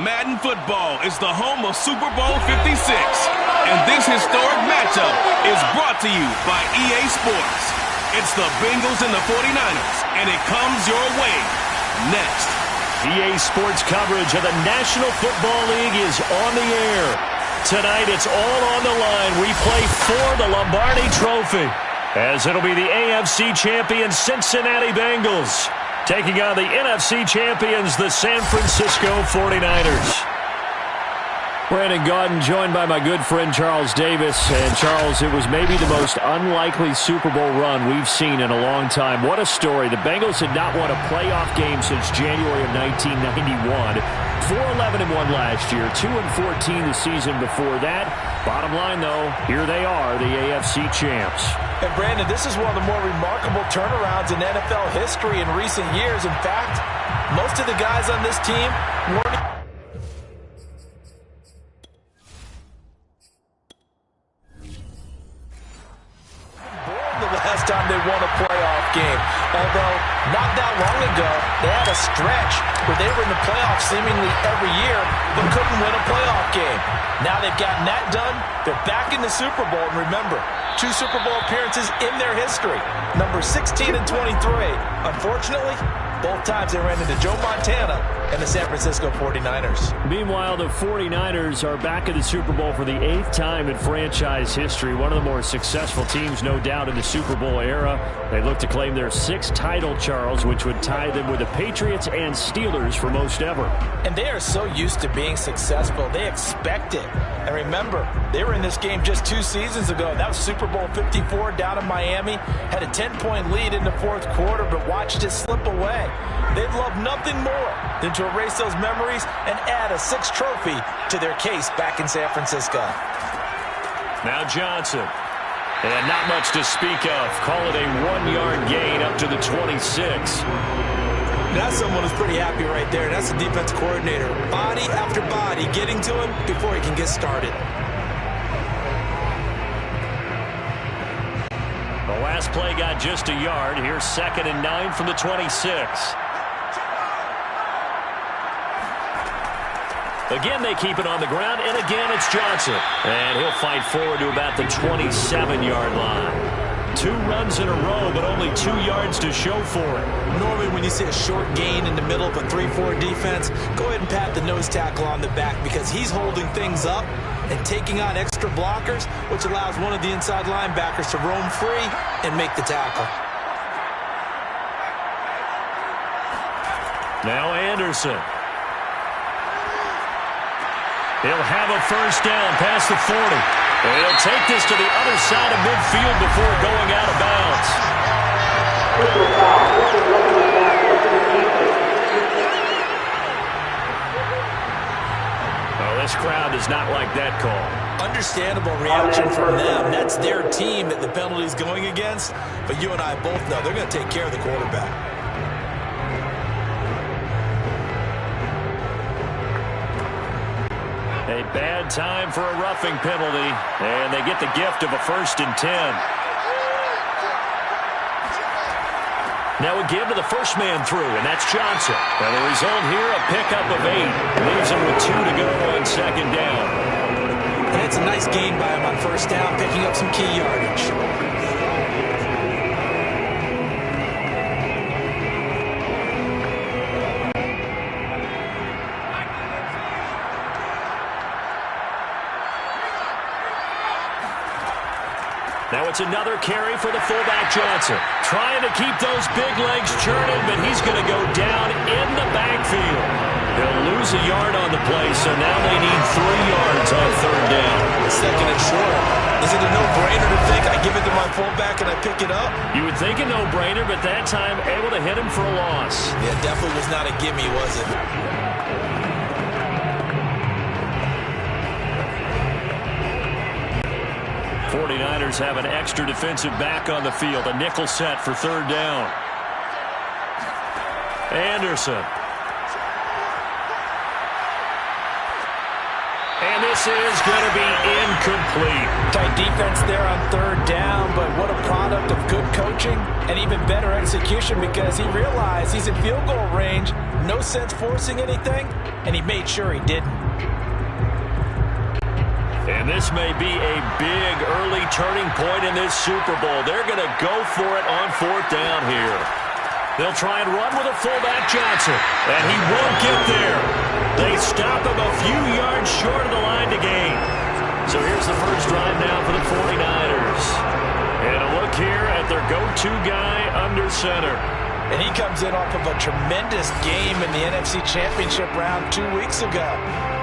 Madden football is the home of Super Bowl 56, and this historic matchup is brought to you by EA Sports. It's the Bengals and the 49ers, and it comes your way next. EA Sports coverage of the National Football League is on the air. Tonight, it's all on the line. We play for the Lombardi Trophy, as it'll be the AFC champion Cincinnati Bengals taking on the NFC champions, the San Francisco 49ers. Brandon Gaudin joined by my good friend Charles Davis. And Charles, it was maybe the most unlikely Super Bowl run we've seen in a long time. What a story. The Bengals had not won a playoff game since January of 1991. 4-11-1 last year, 2-14 the season before that. Bottom line, though, here they are, the AFC champs. And Brandon, this is one of the more remarkable turnarounds in NFL history in recent years. In fact, most of the guys on this team weren't the last time they won a playoff game. Although, not that long ago, they had a stretch where they were in the playoffs seemingly every year, but couldn't win a playoff game. Now they've gotten that done. They're back in the Super Bowl. And remember, 2 Super Bowl appearances in their history. Number 16 and 23. Unfortunately, both times they ran into Joe Montana and the San Francisco 49ers. Meanwhile, the 49ers are back in the Super Bowl for the 8th time in franchise history. One of the more successful teams, no doubt, in the Super Bowl era. They look to claim their 6th title, Charles, which would tie them with the Patriots and Steelers for most ever. And they are so used to being successful. They expect it. And remember, they were in this game just 2 seasons ago. That was Super Bowl 54 down in Miami. Had a 10-point lead in the 4th quarter, but watched it slip away. They'd love nothing more than to erase those memories and add a 6th trophy to their case back in San Francisco. Now Johnson. And not much to speak of. Call it a 1-yard gain up to the 26. That's someone who's pretty happy right there. That's the defense coordinator. Body after body getting to him before he can get started. The last play got just a yard. Here's 2nd and 9 from the 26. Again, they keep it on the ground, and again, it's Johnson. And he'll fight forward to about the 27-yard line. 2 runs in a row, but only 2 yards to show for it. Normally, when you see a short gain in the middle of a 3-4 defense, go ahead and pat the nose tackle on the back because he's holding things up and taking on extra blockers, which allows one of the inside linebackers to roam free and make the tackle. Now Anderson. He'll have a first down past the 40. And he'll take this to the other side of midfield before going out of bounds. Well, this crowd does not like that call. Understandable reaction from them. That's their team that the penalty's going against. But you and I both know they're going to take care of the quarterback. A bad time for a roughing penalty, and they get the gift of a 1st and 10. Now a give to the first man through, and that's Johnson. And the result here, a pickup of 8. Leaves him with 2 to go on 2nd down. And it's a nice gain by him on 1st down, picking up some key yardage. Now it's another carry for the fullback Johnson. Trying to keep those big legs churning, but he's going to go down in the backfield. He'll lose a yard on the play, so now they need 3 yards on 3rd down. 2nd and short. Is it a no-brainer to think I give it to my fullback and I pick it up? You would think a no-brainer, but that time able to hit him for a loss. Yeah, definitely was not a gimme, was it? '49ers have an extra defensive back on the field. A nickel set for 3rd down. Anderson. And this is going to be incomplete. Tight defense there on 3rd down, but what a product of good coaching and even better execution because he realized he's in field goal range. no sense forcing anything, and he made sure he didn't. And this may be a big early turning point in this Super Bowl. They're going to go for it on 4th down here. They'll try and run with a fullback Johnson, and he won't get there. They stop him a few yards short of the line to gain. So here's the first drive now for the 49ers. And a look here at their go-to guy under center. And he comes in off of a tremendous game in the NFC Championship round 2 weeks ago.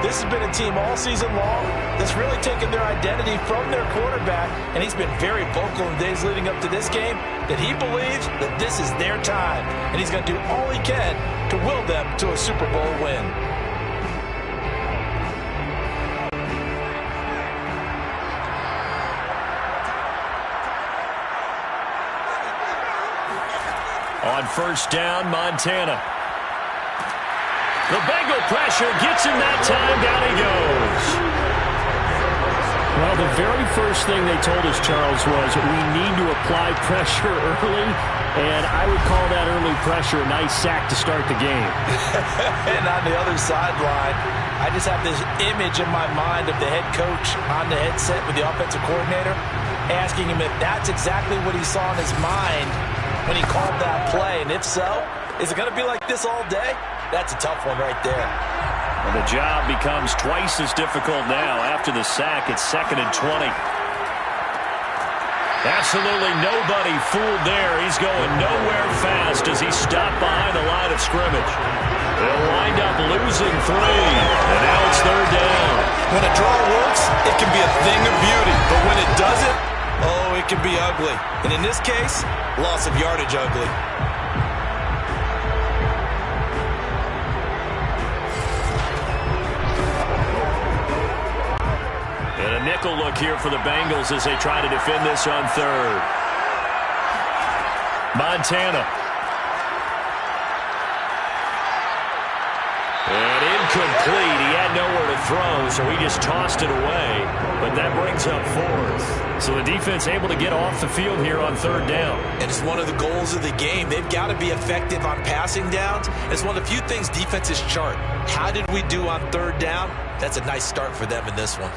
This has been a team all season long that's really taken their identity from their quarterback, and he's been very vocal in the days leading up to this game that he believes that this is their time, and he's going to do all he can to will them to a Super Bowl win. On 1st down, Montana. The Bengal pressure gets him that time. Down he goes. Well, the very first thing they told us, Charles, was we need to apply pressure early, and I would call that early pressure a nice sack to start the game. And on the other sideline, I just have this image in my mind of the head coach on the headset with the offensive coordinator asking him if that's exactly what he saw in his mind when he called that play. And if so, is it going to be like this all day? That's a tough one right there. And the job becomes twice as difficult now. After the sack, it's 2nd and 20. Absolutely nobody fooled there. He's going nowhere fast as he stopped behind the line of scrimmage. They'll wind up losing 3. And now it's 3rd down. When a draw works, it can be a thing of beauty. But when it doesn't, oh, it can be ugly. And in this case, loss of yardage ugly. And a nickel look here for the Bengals as they try to defend this on 3rd. Montana. And incomplete. He had nowhere to throw, so he just tossed it away. But that brings up 4th. So the defense able to get off the field here on 3rd down. And it's one of the goals of the game. They've got to be effective on passing downs. It's one of the few things defenses chart. How did we do on 3rd down? That's a nice start for them in this one.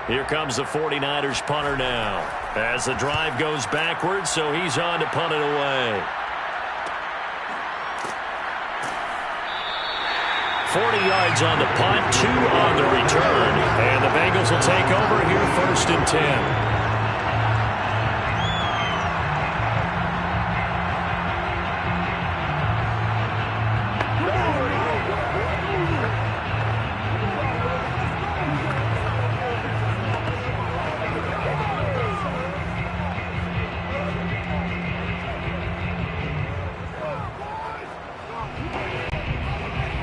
Here comes the 49ers punter now. As the drive goes backwards, so he's on to punt it away. 40 yards on the punt, 2 on the return. And the Bengals will take over here 1st and 10.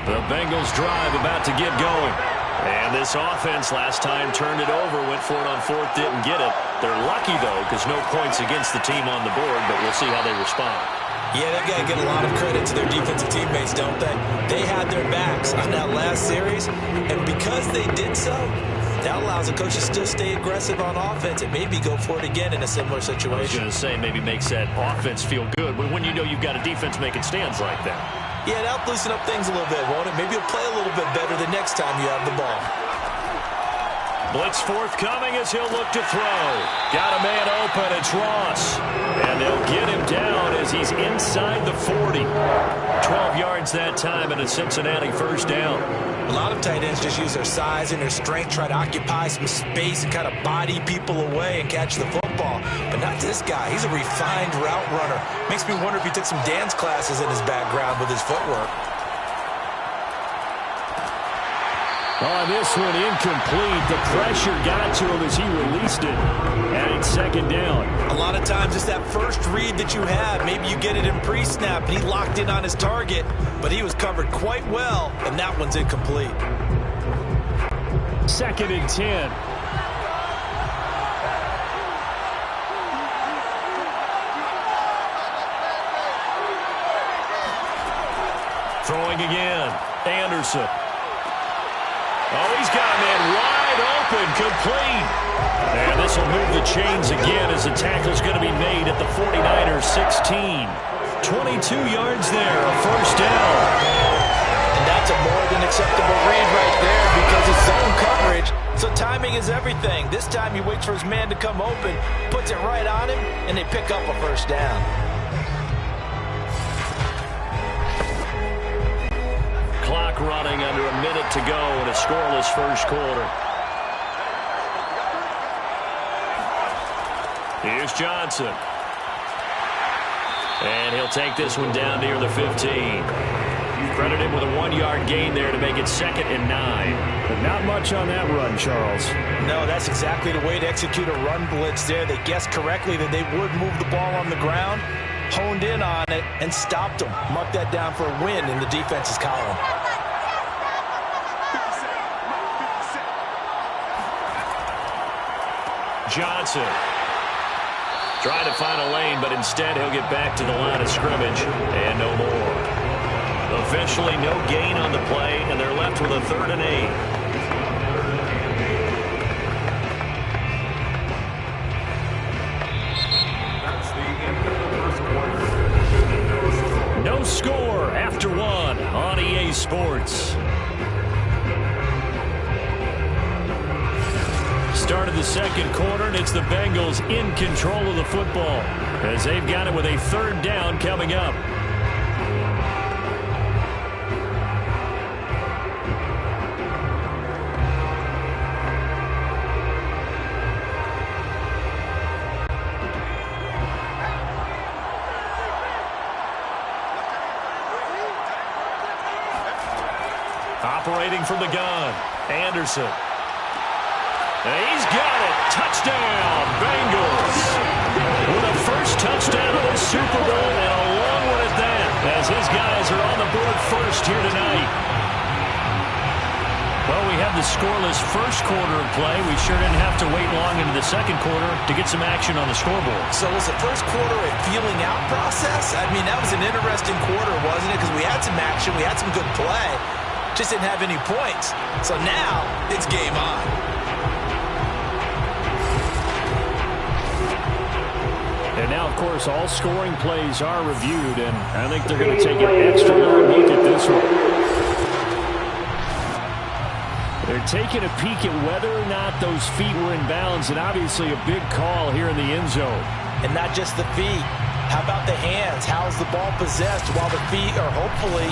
The Bengals drive about to get going. And this offense last time turned it over, went for it on 4th, didn't get it. They're lucky, though, because no points against the team on the board, but we'll see how they respond. Yeah, they've got to get a lot of credit to their defensive teammates, don't they? They had their backs on that last series, and because they did so, that allows the coach to still stay aggressive on offense and maybe go for it again in a similar situation. I was going to say, maybe makes that offense feel good when you know you've got a defense making stands like that. Yeah, that'll loosen up things a little bit, won't it? Maybe you'll play a little bit better the next time you have the ball. Blitz forthcoming as he'll look to throw. Got a man open, it's Ross. And they'll get him down as he's inside the 40. 12 yards that time and a Cincinnati 1st down. A lot of tight ends just use their size and their strength, try to occupy some space and kind of body people away and catch the football. But not this guy. He's a refined route runner. Makes me wonder if he took some dance classes in his background with his footwork. On this one, incomplete. The pressure got to him as he released it. And it's 2nd down. A lot of times it's that first read that you have. Maybe you get it in pre-snap, and he locked in on his target, but he was covered quite well, and that one's incomplete. 2nd and 10. Throwing again. Anderson. Oh, he's got a man wide open, complete. And this will move the chains again as the tackle's going to be made at the 49ers 16. 22 yards there, a first down. And that's a more than acceptable read right there because it's zone coverage. So timing is everything. This time he waits for his man to come open, puts it right on him, and they pick up a first down. Clock running under a minute to go in a scoreless first quarter. Here's Johnson. And he'll take this one down near the 15. Credit him with a 1-yard gain there to make it 2nd and 9. But not much on that run, Charles. No, that's exactly the way to execute a run blitz there. They guessed correctly that they would move the ball on the ground, honed in on it, and stopped them. Mark that down for a win in the defense's column. Johnson trying to find a lane, but instead he'll get back to the line of scrimmage and no more. Officially no gain on the play, and they're left with a 3rd and 8. That's the end of the first quarter. No score after 1 on EA Sports. Start of the second quarter, and it's the Bengals in control of the football as they've got it with a 3rd down coming up. Operating from the gun, Anderson. And he's got it. Touchdown, Bengals. With a first touchdown of the Super Bowl, and a long one at that, as his guys are on the board first here tonight. Well, we have the scoreless first quarter of play. We sure didn't have to wait long into the second quarter to get some action on the scoreboard. So was the first quarter a feeling out process? I mean, that was an interesting quarter, wasn't it? Because we had some action, we had some good play, just didn't have any points. So now it's game on. And now, of course, all scoring plays are reviewed, and I think they're going to take an extra long look at this one. They're taking a peek at whether or not those feet were in bounds, and obviously a big call here in the end zone. And not just the feet. How about the hands? How's the ball possessed while the feet are hopefully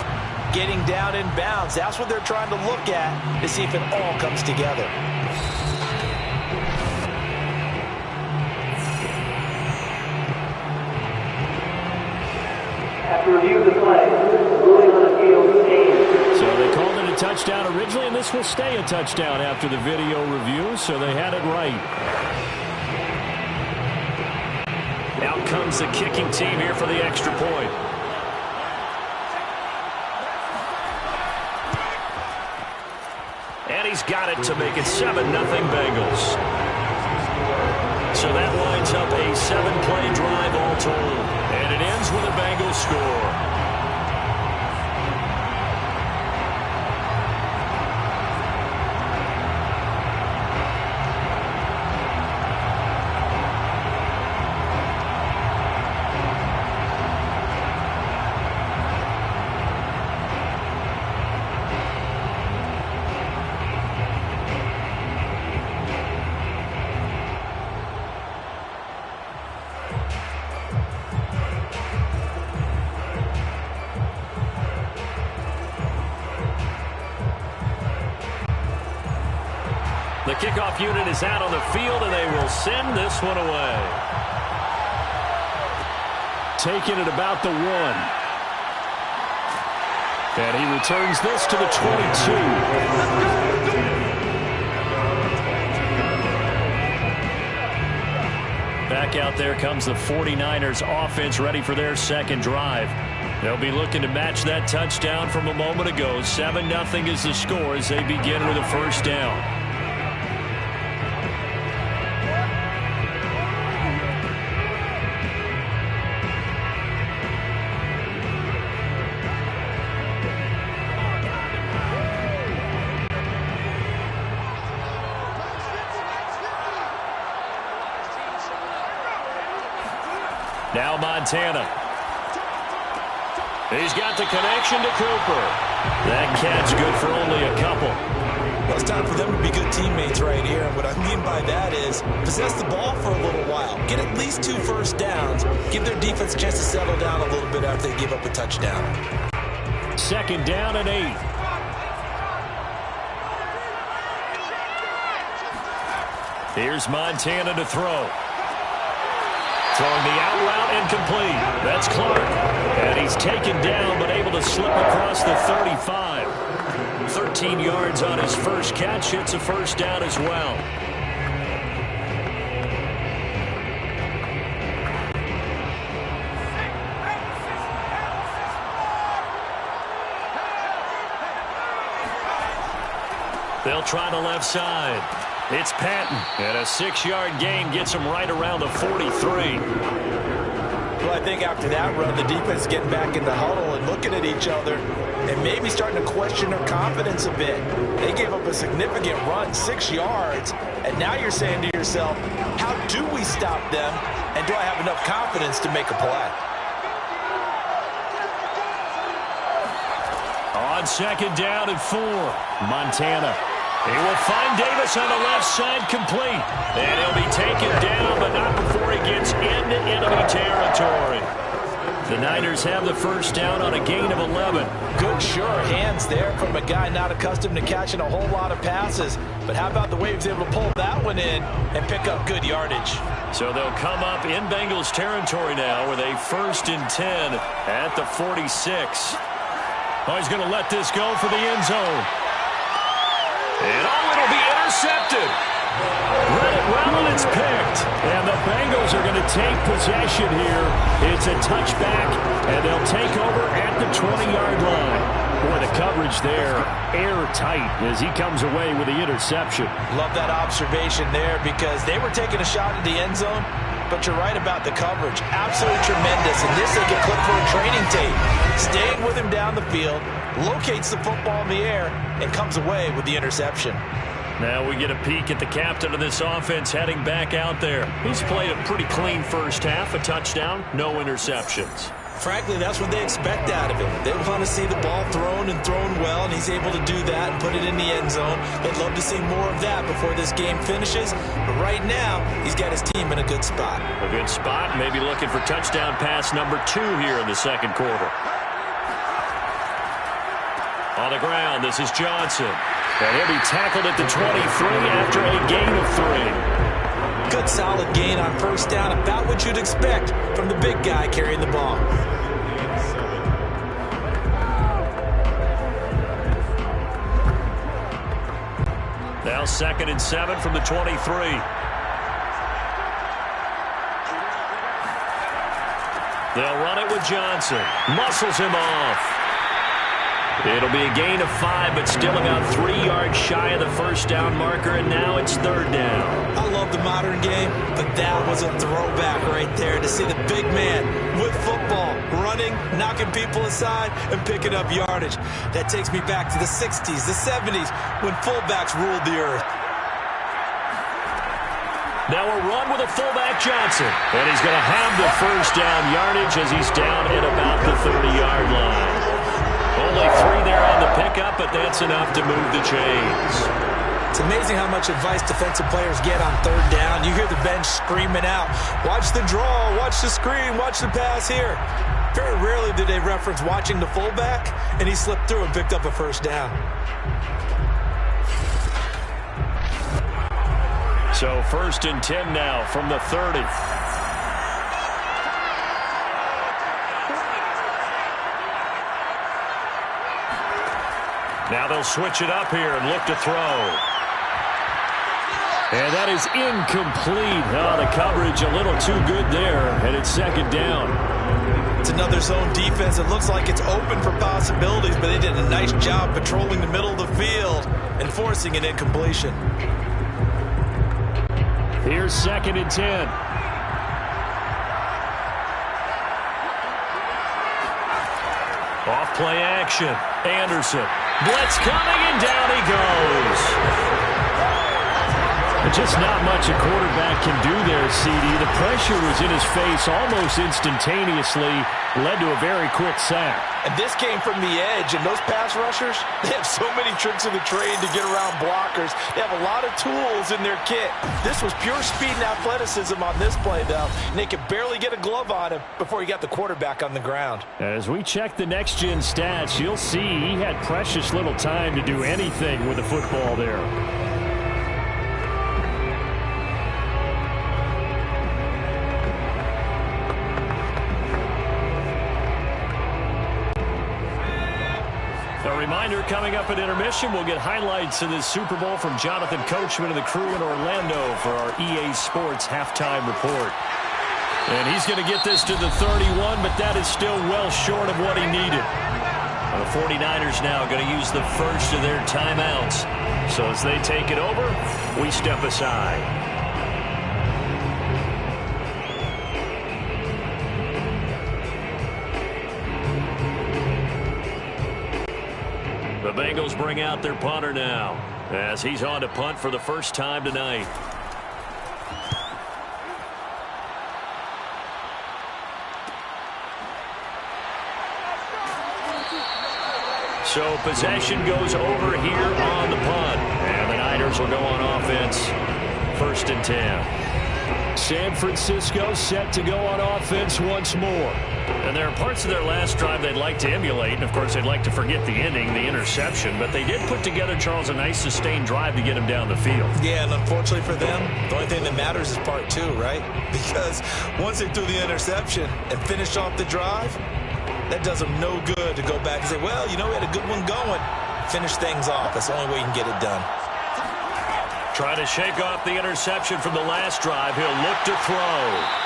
getting down in bounds? That's what they're trying to look at to see if it all comes together. After review of the play, ruling on the field stands. So they called it a touchdown originally, and this will stay a touchdown after the video review, so they had it right. Out comes the kicking team here for the extra point. And he's got it to make it 7-0 Bengals. So that lines up a 7-play drive all told. And it ends with a Bengals score. The kickoff unit is out on the field, and they will send this one away. Taking it about the 1. And he returns this to the 22. Back out there comes the 49ers offense ready for their second drive. They'll be looking to match that touchdown from a moment ago. 7-0 is the score as they begin with a first down. Now Montana. He's got the connection to Cooper. That catch good for only a couple. Well, it's time for them to be good teammates right here. And what I mean by that is possess the ball for a little while. Get at least 2 first downs. Give their defense a chance to settle down a little bit after they give up a touchdown. 2nd down and 8. Here's Montana to throw. Throwing the out route incomplete. That's Clark. And he's taken down but able to slip across the 35. 13 yards on his first catch. It's a first down as well. They'll try the left side. It's Patton, and a 6-yard gain gets him right around the 43. Well, I think after that run, the defense is getting back in the huddle and looking at each other and maybe starting to question their confidence a bit. They gave up a significant run, 6 yards, and now you're saying to yourself, how do we stop them, and do I have enough confidence to make a play? On 2nd down and 4, Montana. He will find Davis on the left side complete. And he'll be taken down, but not before he gets into enemy territory. The Niners have the first down on a gain of 11. Good, sure hands there from a guy not accustomed to catching a whole lot of passes. But how about the way he was able to pull that one in and pick up good yardage? So they'll come up in Bengals territory now with a 1st and 10 at the 46. Oh, he's going to let this go for the end zone. And it'll be intercepted. Read it well, and it's picked. And the Bengals are going to take possession here. It's a touchback, and they'll take over at the 20-yard line. Boy, the coverage there, airtight as he comes away with the interception. Love that observation there because they were taking a shot at the end zone, but you're right about the coverage. Absolutely tremendous. And this they can clip for a training tape. Staying with him down the field, locates the football in the air, and comes away with the interception. Now we get a peek at the captain of this offense heading back out there. He's played a pretty clean first half, a touchdown, no interceptions. Frankly, that's what they expect out of him. They want to see the ball thrown and thrown well, and he's able to do that and put it in the end zone. They'd love to see more of that before this game finishes. But right now, he's got his team in a good spot. A good spot, maybe looking for touchdown pass number 2 here in the 2nd quarter. On the ground, this is Johnson. And he'll be tackled at the 23 after a gain of 3. Good solid gain on first down, about what you'd expect from the big guy carrying the ball. Now 2nd and 7 from the 23. They'll run it with Johnson. Muscles him off. It'll be a gain of 5, but still about 3 yards shy of the first down marker, and now it's 3rd down. I love the modern game, but that was a throwback right there to see the big man with football, running, knocking people aside, and picking up yardage. That takes me back to the 60s, the 70s, when fullbacks ruled the earth. Now a run with a fullback Johnson, and he's going to have the first down yardage as he's down at about the 30-yard line. Only 3 there on the pickup, but that's enough to move the chains. It's amazing how much advice defensive players get on 3rd down. You hear the bench screaming out, watch the draw, watch the screen, watch the pass here. Very rarely do they reference watching the fullback, and he slipped through and picked up a first down. So 1st and 10 now from the 30. Now they'll switch it up here and look to throw. And that is incomplete. Oh, the coverage a little too good there, and it's 2nd down. It's another zone defense. It looks like it's open for possibilities, but they did a nice job patrolling the middle of the field and forcing an incompletion. Here's 2nd and 10. Off play action. Anderson. Blitz coming, and down he goes. Just not much a quarterback can do there, CD. The pressure was in his face almost instantaneously, led to a very quick sack. And this came from the edge, and those pass rushers, they have so many tricks of the trade to get around blockers. They have a lot of tools in their kit. This was pure speed and athleticism on this play, though, and they could barely get a glove on him before he got the quarterback on the ground. As we check the next-gen stats, you'll see he had precious little time to do anything with the football there. A reminder, coming up at intermission, we'll get highlights of this Super Bowl from Jonathan Coachman and the crew in Orlando for our EA Sports halftime report. And he's going to get this to the 31, but that is still well short of what he needed. The 49ers now going to use the first of their timeouts. So as they take it over, we step aside. The Bengals bring out their punter now, as he's on to punt for the first time tonight. So possession goes over here on the punt, and the Niners will go on offense, 1st and 10. San Francisco set to go on offense once more. And there are parts of their last drive they'd like to emulate. And, of course, they'd like to forget the ending, the interception. But they did put together, Charles, a nice sustained drive to get him down the field. Yeah, and unfortunately for them, the only thing that matters is part 2, right? Because once they threw the interception and finished off the drive, that does them no good to go back and say, well, you know, we had a good one going. Finish things off. That's the only way you can get it done. Trying to shake off the interception from the last drive. He'll look to throw.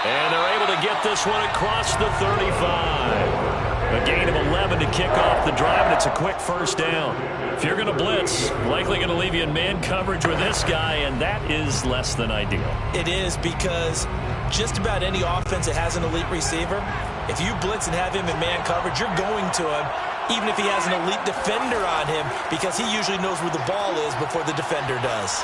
And they're able to get this one across the 35. A gain of 11 to kick off the drive, and it's a quick first down. If you're going to blitz, likely going to leave you in man coverage with this guy, and that is less than ideal. It is, because just about any offense that has an elite receiver, if you blitz and have him in man coverage, you're going to him, even if he has an elite defender on him, because he usually knows where the ball is before the defender does.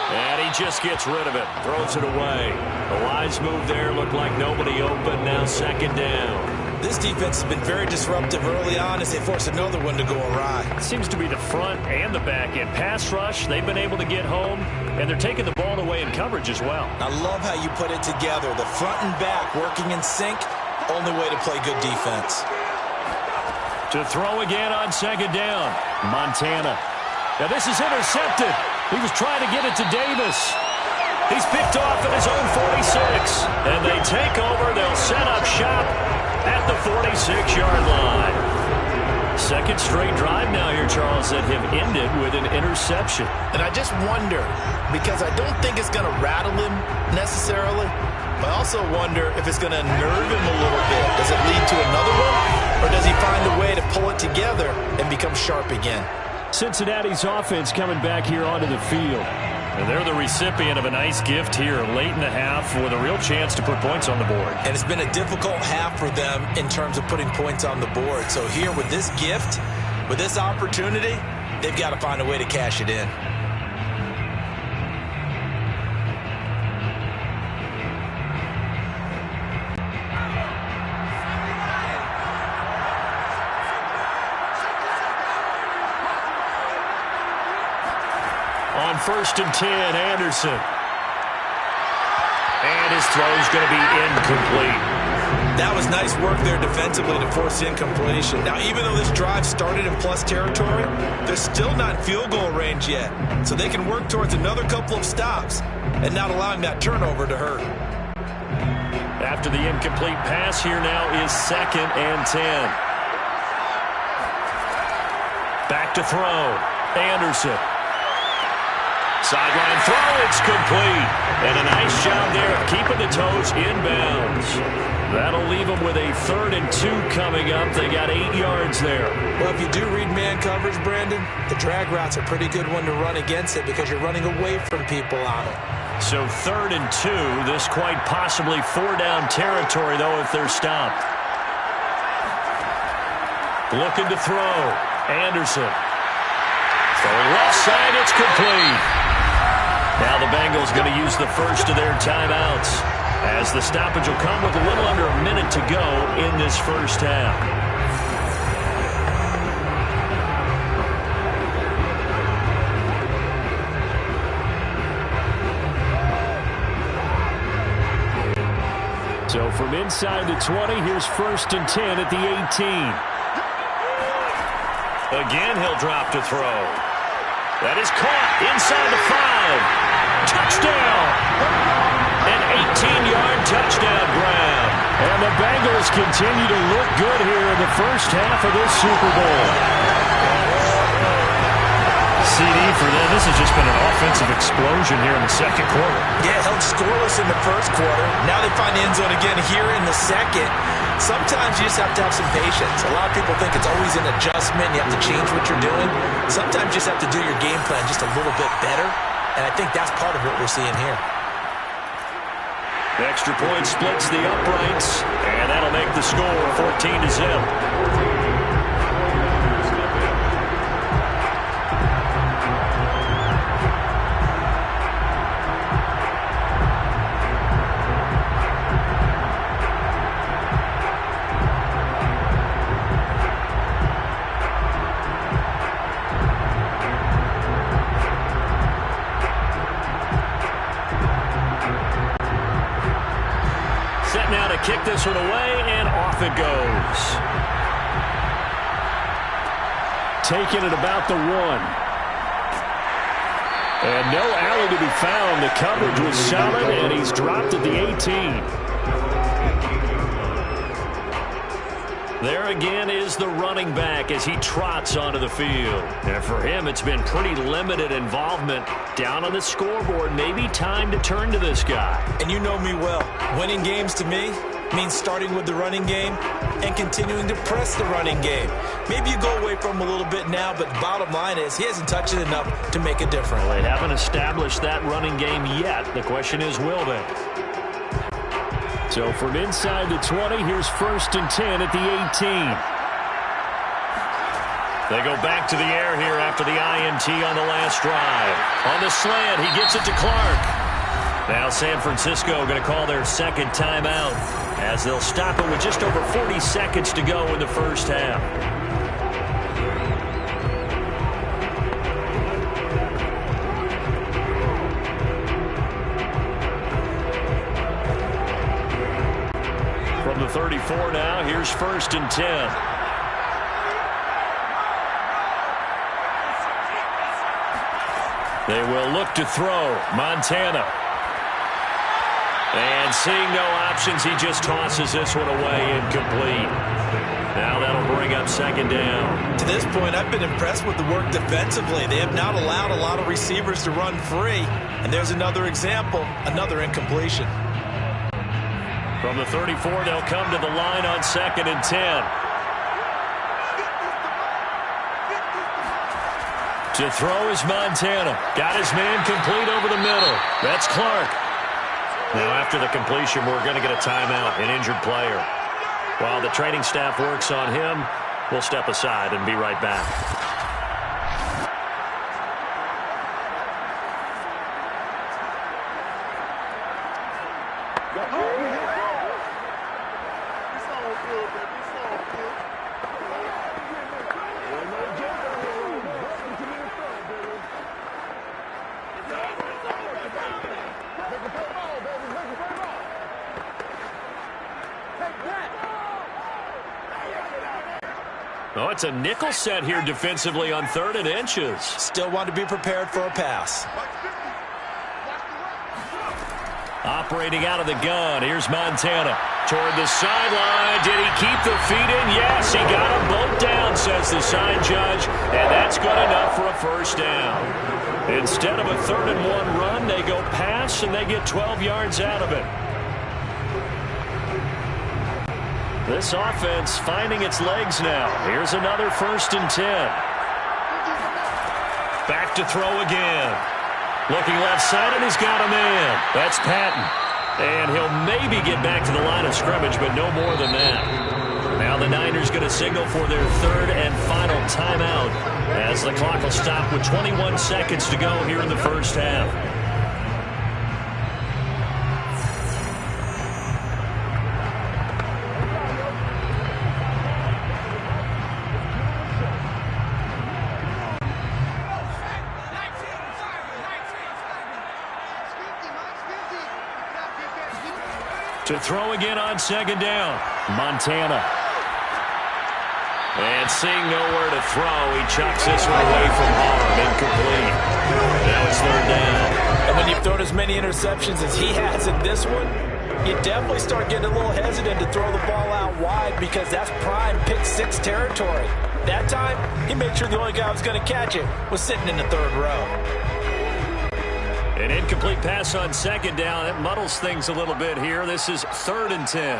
And he just gets rid of it, throws it away. The wise move there, looked like nobody open, now 2nd down. This defense has been very disruptive early on as they force another one to go awry. It seems to be the front and the back end. Pass rush, they've been able to get home, and they're taking the ball away in coverage as well. I love how you put it together. The front and back working in sync, only way to play good defense. To throw again on 2nd down, Montana. Now this is intercepted. He was trying to get it to Davis. He's picked off at his own 46. And they take over. They'll set up shop at the 46-yard line. 2nd straight drive now here, Charles, that have ended with an interception. And I just wonder, because I don't think it's going to rattle him necessarily, but I also wonder if it's going to nerve him a little bit. Does it lead to another one? Or does he find a way to pull it together and become sharp again? Cincinnati's offense coming back here onto the field. And they're the recipient of a nice gift here late in the half with a real chance to put points on the board. And it's been a difficult half for them in terms of putting points on the board. So here with this gift, with this opportunity, they've got to find a way to cash it in. On 1st and 10, Anderson. And his throw's going to be incomplete. That was nice work there defensively to force incompletion. Now, even though this drive started in plus territory, they're still not in field goal range yet. So they can work towards another couple of stops and not allowing that turnover to hurt. After the incomplete pass, here now is 2nd and 10. Back to throw. Anderson. Sideline throw, it's complete. And a nice job there of keeping the toes inbounds. That'll leave them with a 3rd and 2 coming up. They got 8 yards there. Well, if you do read man coverage, Brandon, the drag route's a pretty good one to run against it because you're running away from people on it. So 3rd and 2, this quite possibly 4-down territory, though, if they're stopped. Looking to throw. Anderson. Throwing left side, it's complete. Now the Bengals going to use the first of their timeouts, as the stoppage will come with a little under a minute to go in this first half. So from inside the 20, here's 1st and 10 at the 18. Again, he'll drop to throw. That is caught inside the 5. Touchdown! An 18-yard touchdown grab. And the Bengals continue to look good here in the first half of this Super Bowl. CD for them. This has just been an offensive explosion here in the second quarter. Yeah, held scoreless in the first quarter. Now they find the end zone again here in the second. Sometimes you just have to have some patience. A lot of people think it's always an adjustment. You have to change what you're doing. Sometimes you just have to do your game plan just a little bit better. And I think that's part of what we're seeing here. The extra point splits the uprights, and that'll make the score 14-0. Kick this one away, and off it goes. Taking it about the 1. And no alley to be found. The coverage was solid, and he's dropped at the 18. There again is the running back as he trots onto the field. And for him, it's been pretty limited involvement down on the scoreboard. Maybe time to turn to this guy. And you know me well. Winning games to me means starting with the running game and continuing to press the running game. Maybe you go away from him a little bit now, but the bottom line is he hasn't touched it enough to make a difference. Well, they haven't established that running game yet. The question is, will they? So from inside the 20, here's 1st and 10 at the 18. They go back to the air here after the INT on the last drive. On the slant, he gets it to Clark. Now San Francisco going to call their second timeout as they'll stop it with just over 40 seconds to go in the first half. From the 34 now, here's 1st and 10. They will look to throw. Montana. And seeing no options, he just tosses this one away, incomplete. Now that'll bring up 2nd down. To this point, I've been impressed with the work defensively. They have not allowed a lot of receivers to run free. And there's another example, another incompletion. From the 34, they'll come to the line on 2nd and 10. To throw is Montana. Got his man complete over the middle. That's Clark. Now after the completion, we're going to get a timeout, an injured player. While the training staff works on him, we'll step aside and be right back. Oh, it's a nickel set here defensively on 3rd and inches. Still want to be prepared for a pass. Operating out of the gun. Here's Montana. Toward the sideline. Did he keep the feet in? Yes, he got them both down, says the side judge. And that's good enough for a 1st down. Instead of a 3rd and 1 run, they go pass, and they get 12 yards out of it. This offense finding its legs now. Here's another 1st and 10. Back to throw again. Looking left side, and he's got a man. That's Patton. And he'll maybe get back to the line of scrimmage, but no more than that. Now the Niners going to signal for their 3rd and final timeout as the clock will stop with 21 seconds to go here in the first half. To throw again on second down. Montana. And seeing nowhere to throw, he chucks this one away from harm. Incomplete. Now it's third down. And when you've thrown as many interceptions as he has in this one, you definitely start getting a little hesitant to throw the ball out wide because that's prime pick six territory. That time, he made sure the only guy who was going to catch it was sitting in the third row. An incomplete pass on second down. That muddles things a little bit here. This is 3rd and 10.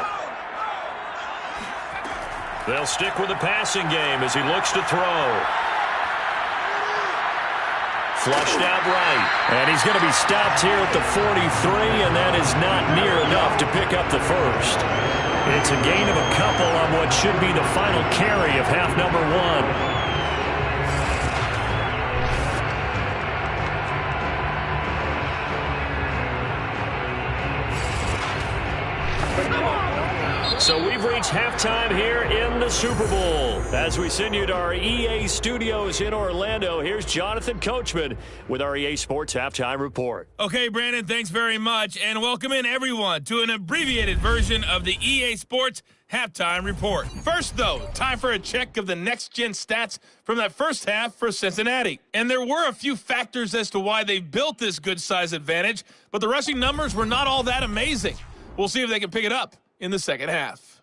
They'll stick with the passing game as he looks to throw. Flushed out right. And he's going to be stopped here at the 43, and that is not near enough to pick up the first. It's a gain of a couple on what should be the final carry of half number 1. So we've reached halftime here in the Super Bowl. As we send you to our EA studios in Orlando, here's Jonathan Coachman with our EA Sports Halftime Report. Okay, Brandon, thanks very much, and welcome in everyone to an abbreviated version of the EA Sports Halftime Report. First, though, time for a check of the next-gen stats from that first half for Cincinnati. And there were a few factors as to why they built this good-size advantage, but the rushing numbers were not all that amazing. We'll see if they can pick it up in the second half.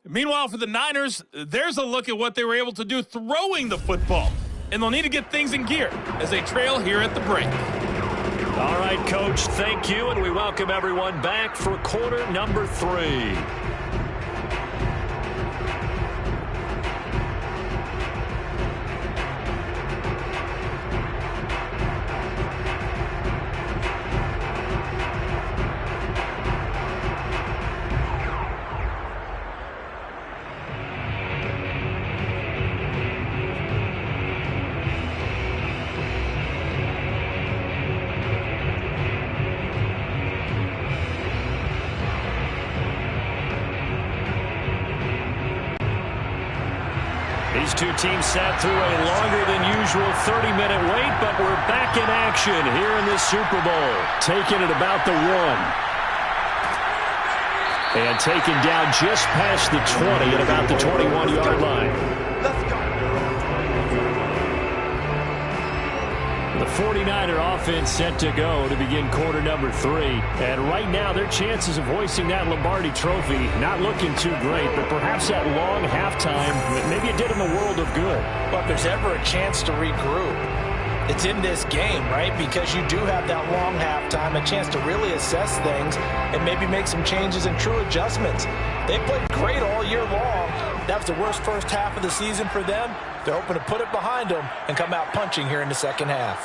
Meanwhile, for the Niners, there's a look at what they were able to do throwing the football. And they'll need to get things in gear as they trail here at the break. All right, Coach, thank you, and we welcome everyone back for quarter number 3. These two teams sat through a longer than usual 30-minute wait, but we're back in action here in this Super Bowl. Taking it about the 1. And taken down just past the 20 at about the 21-yard line. Let's go. The 49er offense set to go to begin quarter number 3. And right now, their chances of hoisting that Lombardi trophy not looking too great, but perhaps that long halftime, maybe it did them a world of good. But if there's ever a chance to regroup, it's in this game, right? Because you do have that long halftime, a chance to really assess things and maybe make some changes and true adjustments. They played great all year long. That was the worst first half of the season for them. They're hoping to put it behind them and come out punching here in the second half.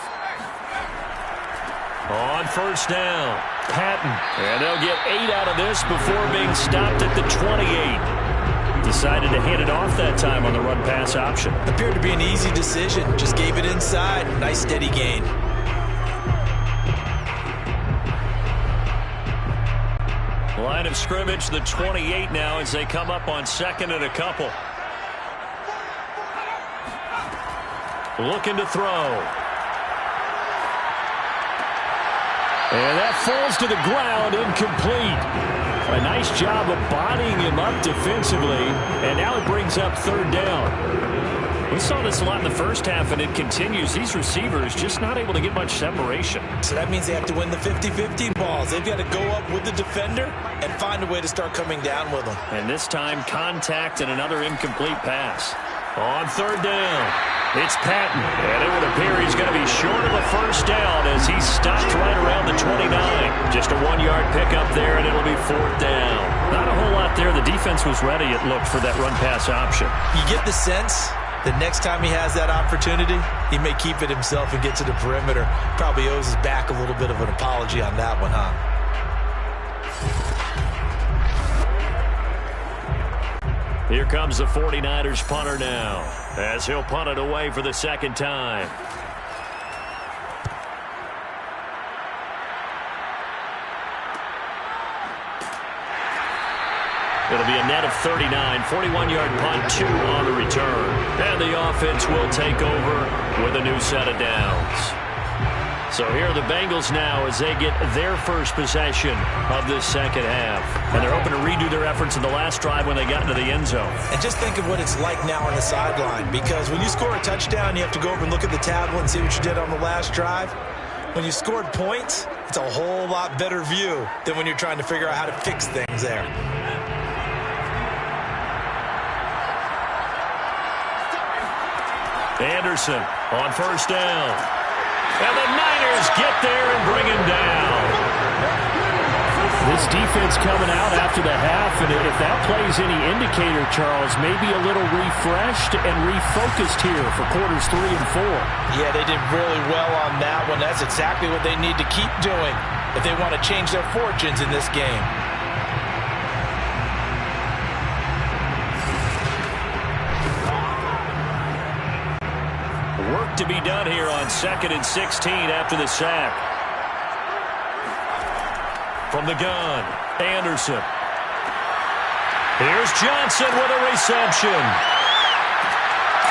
On first down, Patton. And they'll get 8 out of this before being stopped at the 28. Decided to hand it off that time on the run-pass option. Appeared to be an easy decision. Just gave it inside. Nice steady gain. Line of scrimmage, the 28 now as they come up on 2nd and a couple. Looking to throw. And that falls to the ground, incomplete. A nice job of bodying him up defensively, and now it brings up 3rd down. We saw this a lot in the first half, and it continues. These receivers just not able to get much separation. So that means they have to win the 50-50 balls. They've got to go up with the defender and find a way to start coming down with them. And this time, contact and another incomplete pass. On 3rd down, it's Patton, and it would appear he's going to be short of a first down as he's stopped right around the 29. Just a 1-yard pickup there, and it'll be 4th down. Not a whole lot there. The defense was ready, it looked, for that run-pass option. You get the sense the next time he has that opportunity, he may keep it himself and get to the perimeter. Probably owes his back a little bit of an apology on that one, huh? Here comes the 49ers punter now, as he'll punt it away for the 2nd time. It'll be a net of 39, 41-yard punt, 2 on the return. And the offense will take over with a new set of downs. So here are the Bengals now as they get their first possession of this second half. And they're hoping to redo their efforts in the last drive when they got into the end zone. And just think of what it's like now on the sideline, because when you score a touchdown, you have to go over and look at the tablet and see what you did on the last drive. When you scored points, it's a whole lot better view than when you're trying to figure out how to fix things there. Anderson on first down. And the Niners get there and bring him down. This defense coming out after the half, and if that plays any indicator, Charles, maybe a little refreshed and refocused here for quarters 3 and 4. Yeah, they did really well on that one. That's exactly what they need to keep doing if they want to change their fortunes in this game. Work to be done here on 2nd and 16 after the sack. From the gun, Anderson. Here's Johnson with a reception.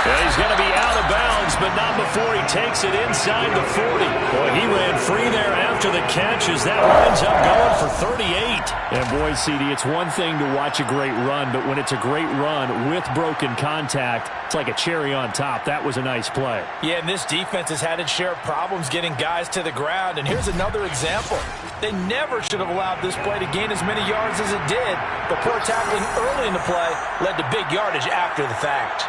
Yeah, he's going to be out of bounds, but not before he takes it inside the 40. Boy, he ran free there after the catch as that winds up going for 38. And boy, CD, it's one thing to watch a great run, but when it's a great run with broken contact, it's like a cherry on top. That was a nice play. Yeah, and this defense has had its share of problems getting guys to the ground. And here's another example. They never should have allowed this play to gain as many yards as it did. But poor tackling early in the play led to big yardage after the fact.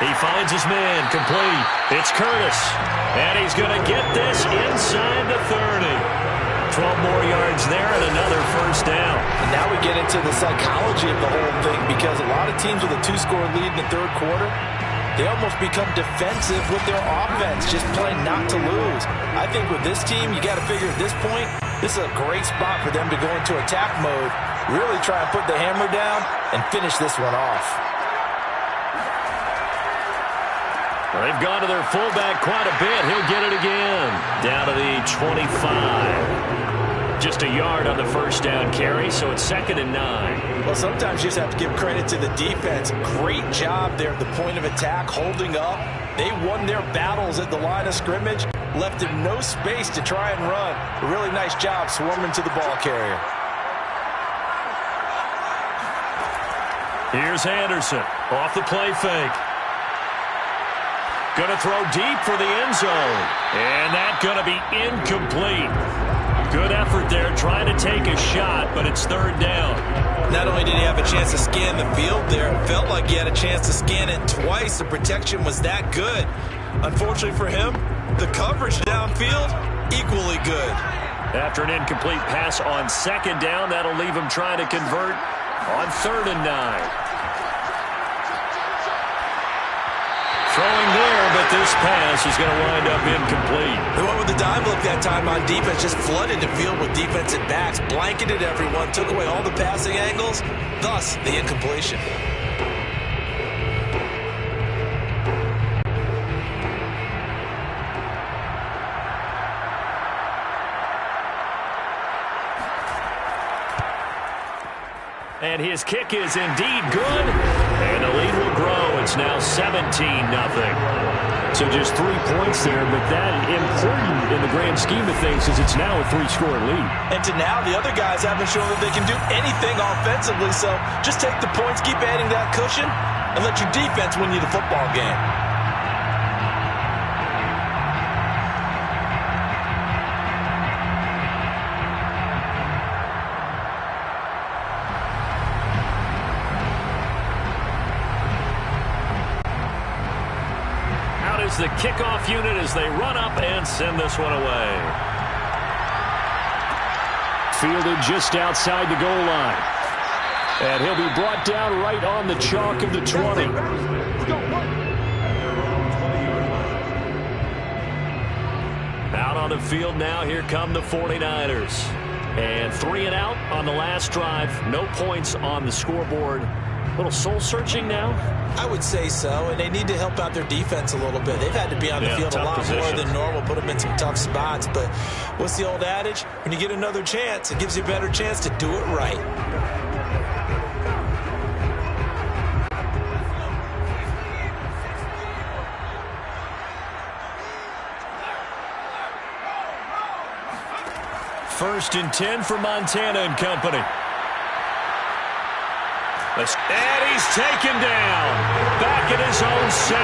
He finds his man, complete. It's Curtis, and he's going to get this inside the 30. 12 more yards there and another first down. And now we get into the psychology of the whole thing, because a lot of teams with a 2-score lead in the third quarter, they almost become defensive with their offense, just playing not to lose. I think with this team, you got to figure at this point, this is a great spot for them to go into attack mode, really try and put the hammer down and finish this one off. They've gone to their fullback quite a bit. He'll get it again. Down to the 25. Just a yard on the first down carry, so it's 2nd and 9. Well, sometimes you just have to give credit to the defense. Great job there at the point of attack, holding up. They won their battles at the line of scrimmage, left him no space to try and run. A really nice job swarming to the ball carrier. Here's Anderson off the play fake. Going to throw deep for the end zone. And that's going to be incomplete. Good effort there trying to take a shot, but it's 3rd down. Not only did he have a chance to scan the field there, it felt like he had a chance to scan it twice. The protection was that good. Unfortunately for him, the coverage downfield, equally good. After an incomplete pass on 2nd down, that'll leave him trying to convert on 3rd and 9. Throwing there, but this pass is going to wind up incomplete. They went with the dime look that time on defense, just flooded the field with defensive backs, blanketed everyone, took away all the passing angles, thus the incompletion. And his kick is indeed good. And the lead will grow. It's now 17-0. So just 3 points there, but that important in the grand scheme of things is it's now a 3-score lead. And to now, the other guys haven't shown that they can do anything offensively. So just take the points, keep adding that cushion, and let your defense win you the football game. The kickoff unit as they run up and send this one away. Fielded just outside the goal line. And he'll be brought down right on the chalk of the 20. Out on the field now, here come the 49ers. And 3 and out on the last drive. No points on the scoreboard. A little soul-searching now? I would say so, and they need to help out their defense a little bit. They've had to be on the field a lot more than normal, put them in some tough spots. But what's the old adage? When you get another chance, it gives you a better chance to do it right. 1st and 10 for Montana and company. And he's taken down. Back at his own 7.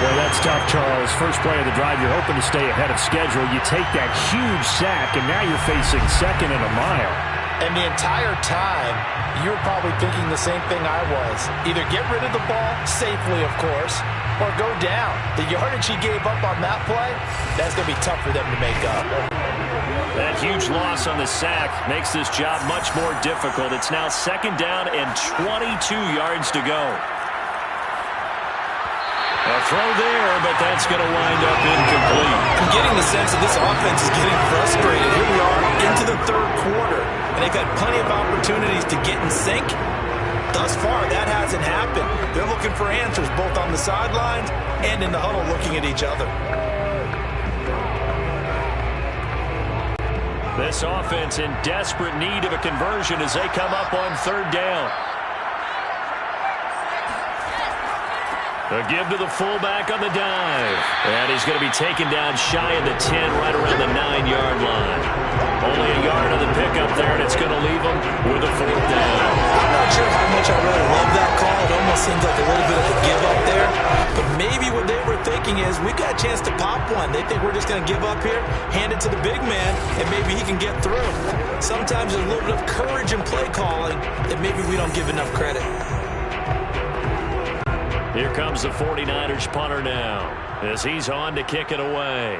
Well, that's tough, Charles. First play of the drive, you're hoping to stay ahead of schedule. You take that huge sack, and now you're facing 2nd and a mile. And the entire time, you were probably thinking the same thing I was. Either get rid of the ball, safely, of course, or go down. The yardage he gave up on that play, that's going to be tough for them to make up. That huge loss on the sack makes this job much more difficult. It's now 2nd down and 22 yards to go. A throw there, but that's going to wind up incomplete. I'm getting the sense that this offense is getting frustrated. Here we are into the 3rd quarter, and they've had plenty of opportunities to get in sync. Thus far, that hasn't happened. They're looking for answers both on the sidelines and in the huddle looking at each other. This offense in desperate need of a conversion as they come up on 3rd down. A give to the fullback on the dive. And he's going to be taken down shy of the 10, right around the 9-yard line. Only a yard on the pickup there, and it's going to leave him with a 4th down. I'm not sure how much I really love that call. It almost seems like a little bit of a give up there. But maybe what they were thinking is, we've got a chance to pop one. They think we're just going to give up here, hand it to the big man, and maybe he can get through. Sometimes there's a little bit of courage in play calling that maybe we don't give enough credit. Here comes the 49ers punter now as he's on to kick it away.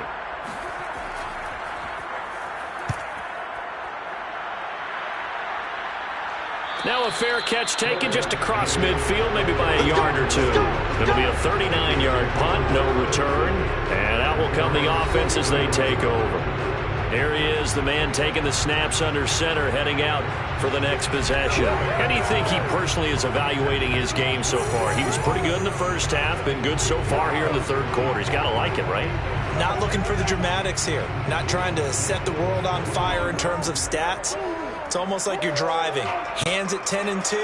Now a fair catch taken just across midfield, maybe by a yard or two. It'll be a 39-yard punt, no return, and out will come the offense as they take over. Here he is, the man taking the snaps under center, heading out for the next possession. How do you think he personally is evaluating his game so far? He was pretty good in the first half, been good so far here in the 3rd quarter. He's got to like it, right? Not looking for the dramatics here. Not trying to set the world on fire in terms of stats. It's almost like you're driving. Hands at 10 and 2,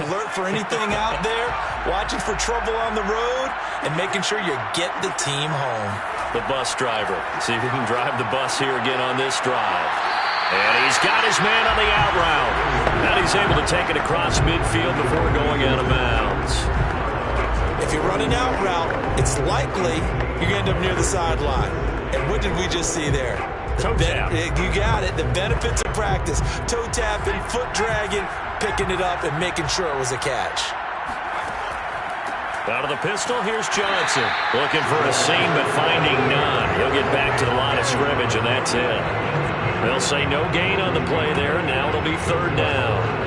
alert for anything out there, watching for trouble on the road, and making sure you get the team home. The bus driver. See if he can drive the bus here again on this drive. And he's got his man on the out route. And he's able to take it across midfield before going out of bounds. If you run an out route, it's likely you're going to end up near the sideline. And what did we just see there? Toe tap. You got it. The benefits of practice. Toe tapping, foot dragging, picking it up, and making sure it was a catch. Out of the pistol, here's Johnson. Looking for a seam, but finding none. He'll get back to the line of scrimmage, and that's it. They'll say no gain on the play there, and now it'll be 3rd down.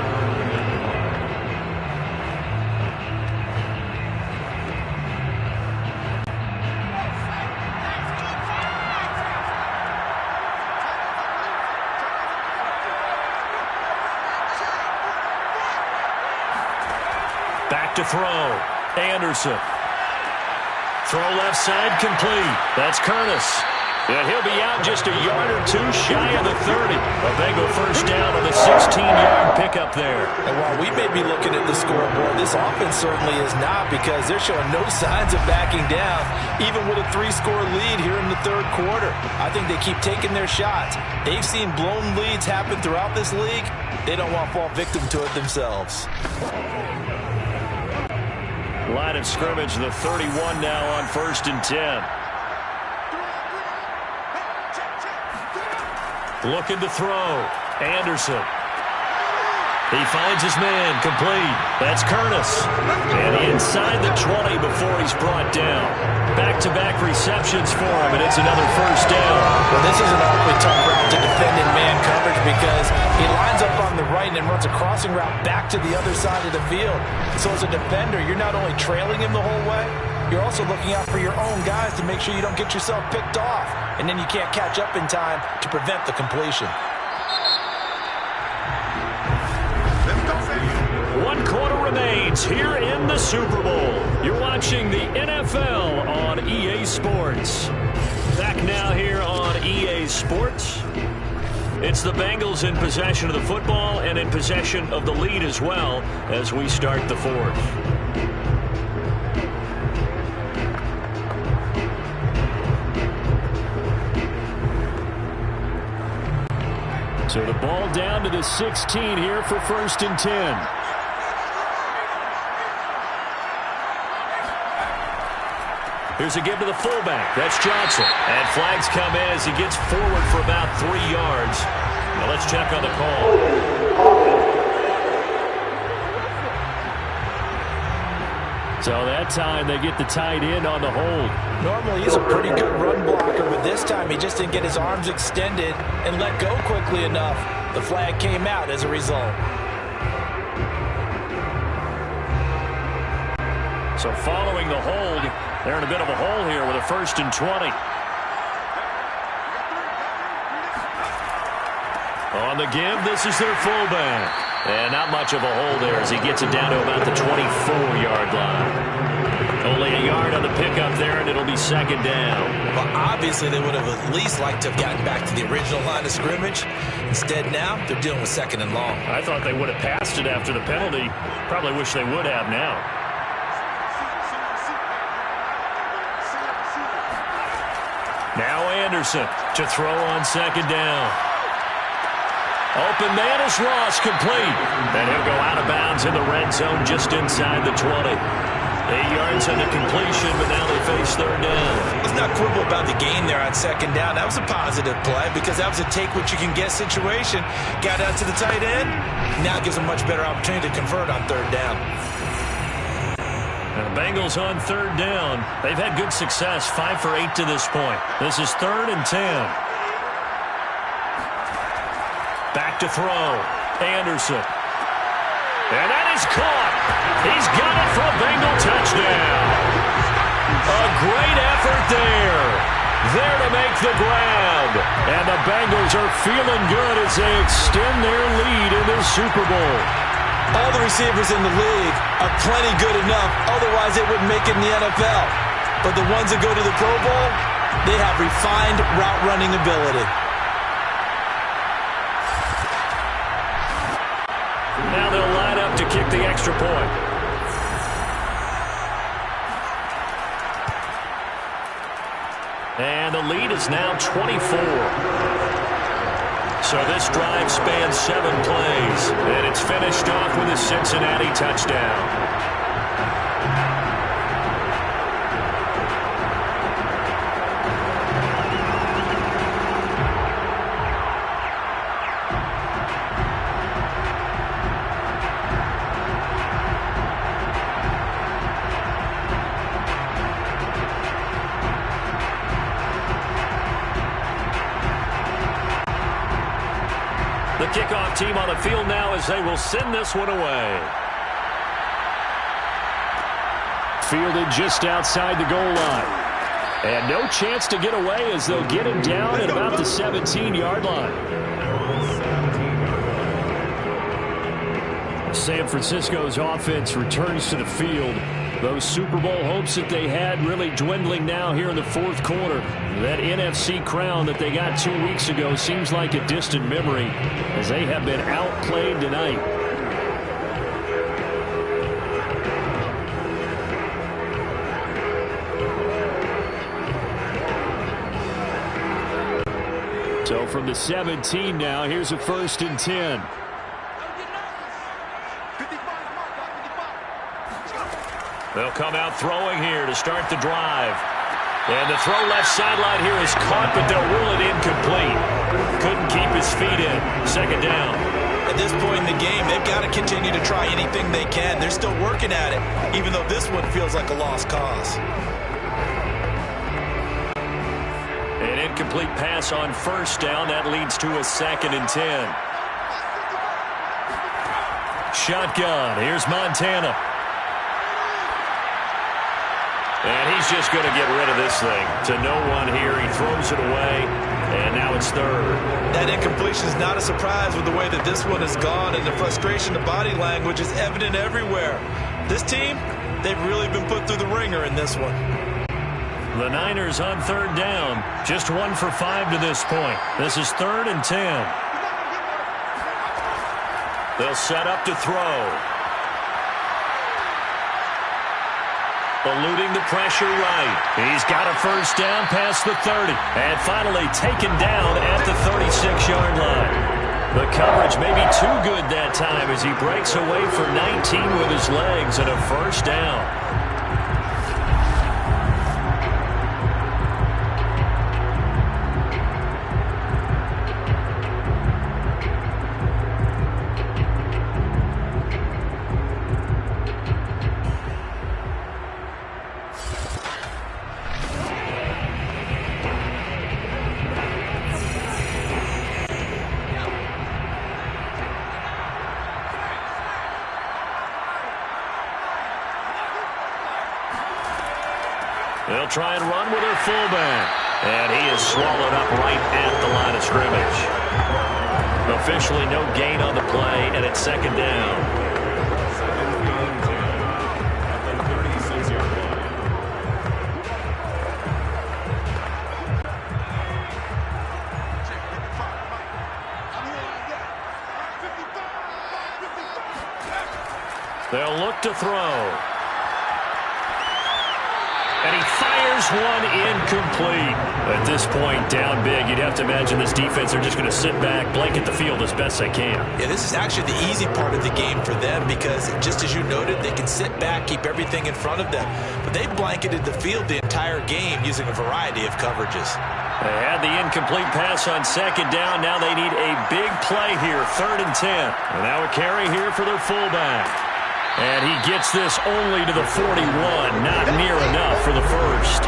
Back to throw. Anderson. Throw left side complete. That's Curtis. And he'll be out just a yard or two shy of the 30. A Bengal first down on the 16-yard pickup there. And while we may be looking at the scoreboard, this offense certainly is not, because they're showing no signs of backing down, even with a 3-score lead here in the 3rd quarter. I think they keep taking their shots. They've seen blown leads happen throughout this league. They don't want to fall victim to it themselves. Line of scrimmage, the 31 now on 1st and 10. Looking to throw. Anderson. He finds his man, complete. That's Curtis. And inside the 20 before he's brought down. Back-to-back receptions for him, and it's another first down. Well, this is an awfully tough route to defend in man coverage, because he lines up on the right and then runs a crossing route back to the other side of the field. So as a defender, you're not only trailing him the whole way, you're also looking out for your own guys to make sure you don't get yourself picked off, and then you can't catch up in time to prevent the completion. 1 quarter remains here in the Super Bowl. You're watching the NFL on EA Sports. Back now here on EA Sports. It's the Bengals in possession of the football and in possession of the lead as well as we start the 4th. So the ball down to the 16 here for 1st and 10. Here's a give to the fullback. That's Johnson. And flags come in as he gets forward for about 3 yards. Now let's check on the call. So that time they get the tight end on the hold. Normally he's a pretty good run blocker, but this time he just didn't get his arms extended and let go quickly enough. The flag came out as a result. So following the hold, they're in a bit of a hole here with a 1st and 20. On the give, this is their fullback. And not much of a hole there as he gets it down to about the 24-yard line. Only a yard on the pickup there, and it'll be 2nd down. Well, obviously they would have at least liked to have gotten back to the original line of scrimmage. Instead now, they're dealing with 2nd and long. I thought they would have passed it after the penalty. Probably wish they would have now. Now Anderson to throw on 2nd down. Open man is Ross, complete. And he'll go out of bounds in the red zone just inside the 20. 8 yards on the completion, but now they face 3rd down. Let's not quibble about the gain there on 2nd down. That was a positive play because that was a take-what-you-can-get situation. Got out to the tight end. Now gives a much better opportunity to convert on 3rd down. And the Bengals on 3rd down. They've had good success, 5 for 8 to this point. This is 3rd and 10. Back to throw. Anderson. And that is caught. He's got it for a Bengal touchdown. A great effort there. There to make the grab. And the Bengals are feeling good as they extend their lead in the Super Bowl. All the receivers in the league are plenty good enough. Otherwise, they wouldn't make it in the NFL. But the ones that go to the Pro Bowl, they have refined route running ability. Now they'll line up to kick the extra point. And the lead is now 24. So this drive spans 7 plays. And it's finished off with a Cincinnati touchdown. The kickoff team on the field now as they will send this one away. Fielded just outside the goal line. And no chance to get away as they'll get him down at about the 17-yard line. San Francisco's offense returns to the field. Those Super Bowl hopes that they had really dwindling now here in the 4th quarter. That NFC crown that they got 2 weeks ago seems like a distant memory as they have been outplayed tonight. So from the 17 now, here's a 1st and 10. They'll come out throwing here to start the drive. And the throw left sideline here is caught, but they'll rule it incomplete. Couldn't keep his feet in. 2nd down. At this point in the game, they've got to continue to try anything they can. They're still working at it, even though this one feels like a lost cause. An incomplete pass on 1st down. That leads to a 2nd and 10. Shotgun. Here's Montana. And he's just going to get rid of this thing to no one here. He throws it away, and now it's 3rd. That incompletion is not a surprise with the way that this one has gone, and the frustration, the body language is evident everywhere. This team, they've really been put through the ringer in this one. The Niners on 3rd down. Just 1 for 5 to this point. This is 3rd and 10. They'll set up to throw. Eluding the pressure right. He's got a 1st down past the 30. And finally taken down at the 36-yard line. The coverage may be too good that time as he breaks away for 19 with his legs and a first down. They'll try and run with their fullback. And he is swallowed up right at the line of scrimmage. Officially no gain on the play, and it's second down. They'll look to throw. And he fires one incomplete. At this point, down big, you'd have to imagine this defense are just going to sit back, blanket the field as best they can. Yeah, this is actually the easy part of the game for them because, just as you noted, they can sit back, keep everything in front of them. But they blanketed the field the entire game using a variety of coverages. They had the incomplete pass on second down. Now they need a big play here, 3rd and 10. And now a carry here for their fullback. And he gets this only to the 41, not near enough for the first.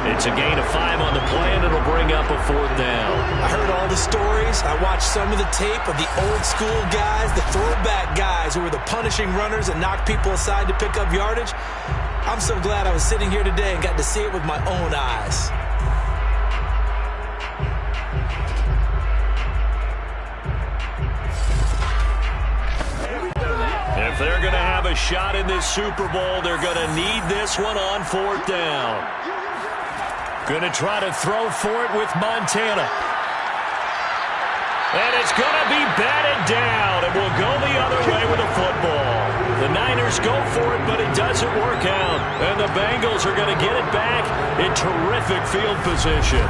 It's a gain of 5 on the play, and it'll bring up a 4th down. I heard all the stories. I watched some of the tape of the old school guys, the throwback guys who were the punishing runners and knocked people aside to pick up yardage. I'm so glad I was sitting here today and got to see it with my own eyes. If they're going to have a shot in this Super Bowl, they're going to need this one on 4th down. Going to try to throw for it with Montana. And it's going to be batted down, and will go the other way with the football. The Niners go for it, but it doesn't work out. And the Bengals are going to get it back in terrific field position.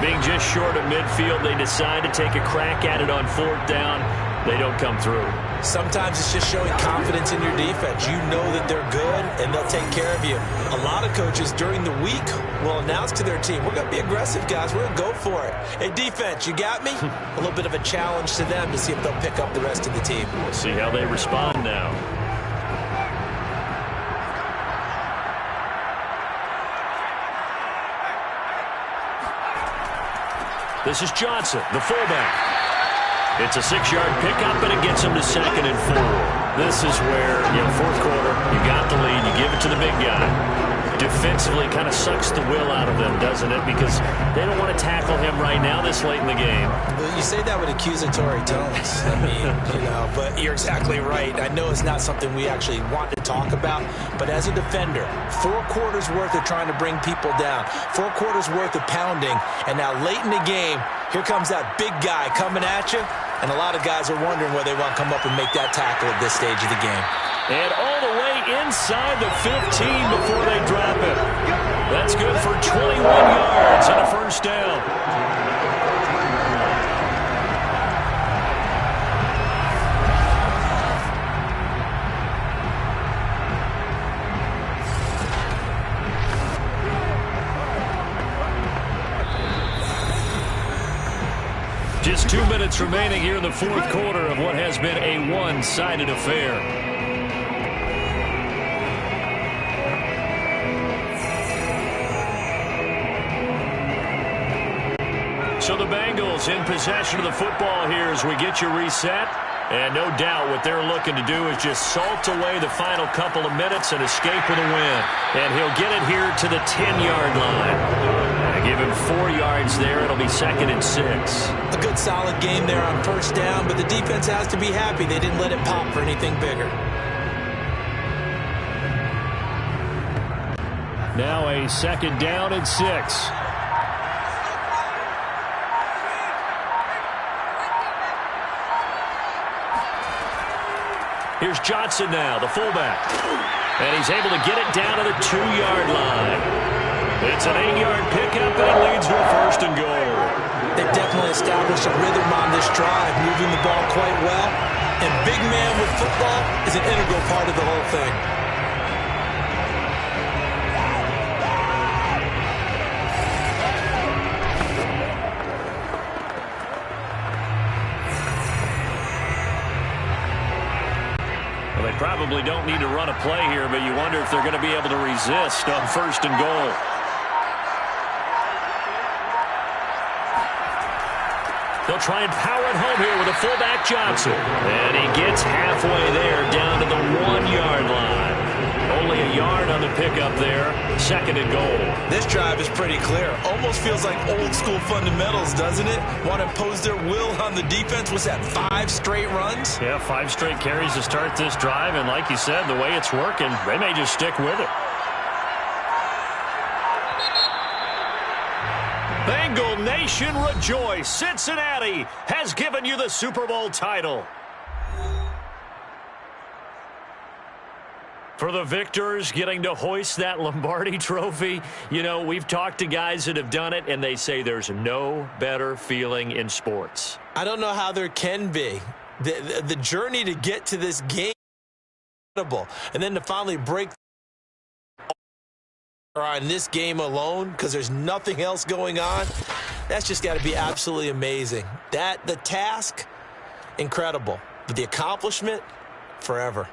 Being just short of midfield, they decide to take a crack at it on 4th down. They don't come through. Sometimes it's just showing confidence in your defense. You know that they're good, and they'll take care of you. A lot of coaches during the week will announce to their team, we're going to be aggressive, guys. We're going to go for it. Hey, defense, you got me? A little bit of a challenge to them to see if they'll pick up the rest of the team. We'll see how they respond now. This is Johnson, the fullback. It's a 6-yard pickup, and it gets him to 2nd and 4. This is where, 4th quarter, you got the lead, you give it to the big guy. Defensively kind of sucks the will out of them, doesn't it? Because they don't want to tackle him right now this late in the game. Well, you say that with accusatory tones. I mean, but you're exactly right. I know it's not something we actually want to talk about, but as a defender, 4 quarters worth of trying to bring people down, 4 quarters worth of pounding, and now late in the game, here comes that big guy coming at you, and a lot of guys are wondering whether they want to come up and make that tackle at this stage of the game. And all the way inside the 15 before they drop it. That's good for 21 yards and a first down. Just 2 minutes remaining here in the 4th quarter of what has been a one-sided affair. So the Bengals in possession of the football here as we get you reset. And no doubt what they're looking to do is just salt away the final couple of minutes and escape with a win. And he'll get it here to the 10-yard line. And give him 4 yards there. It'll be 2nd and 6. A good solid game there on 1st down, but the defense has to be happy they didn't let it pop for anything bigger. Now a 2nd down and 6. Here's Johnson now, the fullback. And he's able to get it down to the 2-yard line. It's an 8-yard pickup, and it leads to a 1st and goal. They've definitely establish a rhythm on this drive, moving the ball quite well. And big man with football is an integral part of the whole thing. Well, they probably don't need to run a play here, but you wonder if they're going to be able to resist on 1st and goal. They'll try and power it home here with a fullback Johnson. And he gets halfway there, down to the 1-yard line. Only a yard on the pickup there. 2nd and goal. This drive is pretty clear. Almost feels like old school fundamentals, doesn't it? Want to impose their will on the defense. Was that 5 straight runs? Yeah, 5 straight carries to start this drive. And like you said, the way it's working, they may just stick with it. Bengal Nation rejoice. Cincinnati has given you the Super Bowl title. For the victors, getting to hoist that Lombardi trophy, you know, we've talked to guys that have done it, and they say there's no better feeling in sports. I don't know how there can be. The journey to get to this game is incredible. And then to finally break on this game alone, because there's nothing else going on, that's just got to be absolutely amazing. The task, incredible. But the accomplishment, forever.